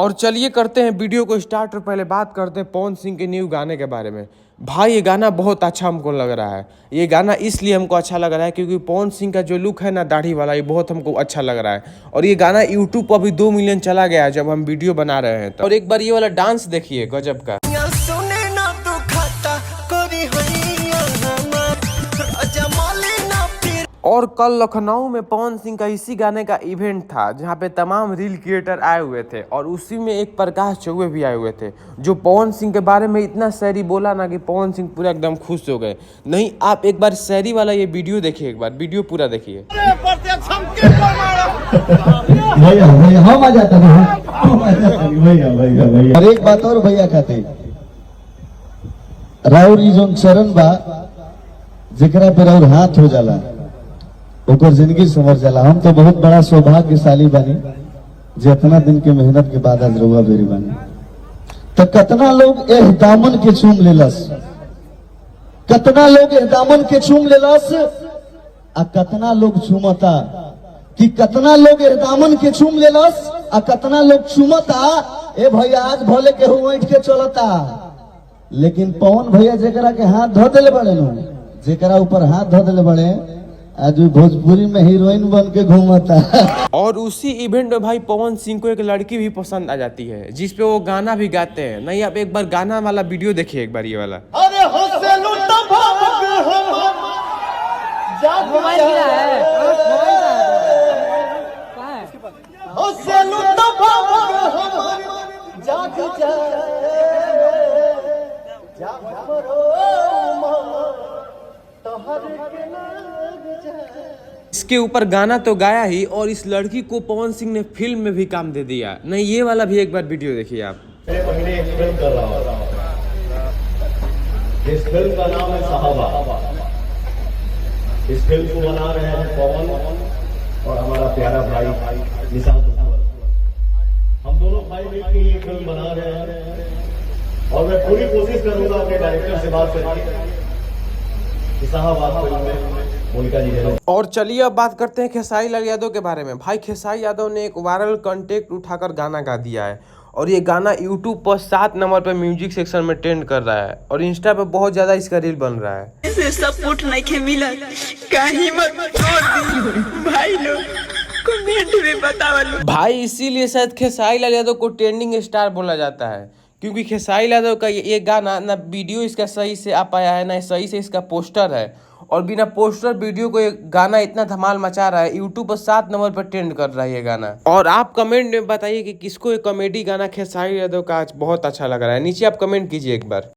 और चलिए करते हैं वीडियो को स्टार्ट। और पहले बात करते हैं पवन सिंह के न्यू गाने के बारे में। भाई ये गाना बहुत अच्छा हमको लग रहा है। ये गाना इसलिए हमको अच्छा लग रहा है क्योंकि पवन सिंह का जो लुक है ना, दाढ़ी वाला, ये बहुत हमको अच्छा लग रहा है। और ये गाना यूट्यूब पर अभी 2 मिलियन चला गया है जब हम वीडियो बना रहे हैं। और एक बार ये वाला डांस देखिए, गजब का। और कल लखनऊ में पवन सिंह का इसी गाने का इवेंट था जहां पे तमाम रील क्रिएटर आए हुए थे और उसी में एक प्रकाश चौबे भी आए हुए थे जो पवन सिंह के बारे में इतना शायरी बोला ना कि पवन सिंह पूरा एकदम खुश हो गए। नहीं, आप एक बार शायरी वाला ये वीडियो देखिए, एक बार वीडियो पूरा देखिए। और एक बात और भैया कहते, राउर जोन चरण बा जेकरा पे राउर हाथ हो जाला ओकर जिंदगी संवर जाला। हम तो बहुत बड़ा सौभाग्यशाली बानी जे इतना दिन के मेहनत के बाद आज रउआ बेरी बानी। तो कितना लोग एह दामन के चूम लेलस, कितना लोग एह दामन के चूम लेलस, आ कितना लोग चूमता कि कितना लोग एह दामन के चूम लेलस आ कितना लोग चूमता। ए भैया आज भले केहू उठ के चलता, लेकिन पवन भैया जेकरा के हाथ धो दिले बड़े नु, जेकरा ऊपर हाथ धो दिले बड़े, आज भोजपुरी में हीरोइन बन के घूमता। और उसी इवेंट में भाई पवन सिंह को एक लड़की भी पसंद आ जाती है जिसपे वो गाना भी गाते हैं। नहीं, आप एक बार गाना वाला वीडियो देखिए, एक बार ये वाला। अरे होसे लुटा भाग मोबाइल गिरा है, होसे लुटा भाग जाग इसके ऊपर गाना तो गाया ही और इस लड़की को पवन सिंह ने फिल्म में भी काम दे दिया। नहीं, ये वाला भी एक बार वीडियो देखिए आप। महीने एक फिल्म कर रहा हूँ, इस फिल्म का नाम है साहबा। इस फिल्म को बना रहे हैं पवन और हमारा प्यारा भाई निशांत। हम दोनों भाई मिलकर ये फिल्म बना रहे हैं और मैं पूरी कोशिश करूंगा अपने डायरेक्टर से बात करके कि साहब फिल्म में मोनिका जी है। और चलिए अब बात करते हैं खेसारी लाल यादव के बारे में। भाई खेसारी यादव ने एक वायरल कंटेंट उठाकर गाना गा दिया है और ये गाना यूट्यूब पर 7 नंबर पर म्यूजिक सेक्शन में ट्रेंड कर रहा है और इंस्टा पे बहुत ज्यादा इसका रील बन रहा है। ऐसे सपोर्ट नहीं के मिला कहीं मत छोड़ दी भाई लोग, कमेंट में बताओ भाई। इसीलिए शायद खेसारी लाल यादव को ट्रेंडिंग स्टार बोला जाता है क्योंकि खेसारी लाल यादव का ये गाना ना वीडियो इसका सही से आ पाया है, ना सही से इसका पोस्टर है। और बिना पोस्टर वीडियो को ये गाना इतना धमाल मचा रहा है, यूट्यूब पर 7 नंबर पर ट्रेंड कर रहा है ये गाना। और आप कमेंट में बताइए कि किसको ये कॉमेडी गाना खेसारी यादव का आज बहुत अच्छा लग रहा है। नीचे आप कमेंट कीजिए एक बार।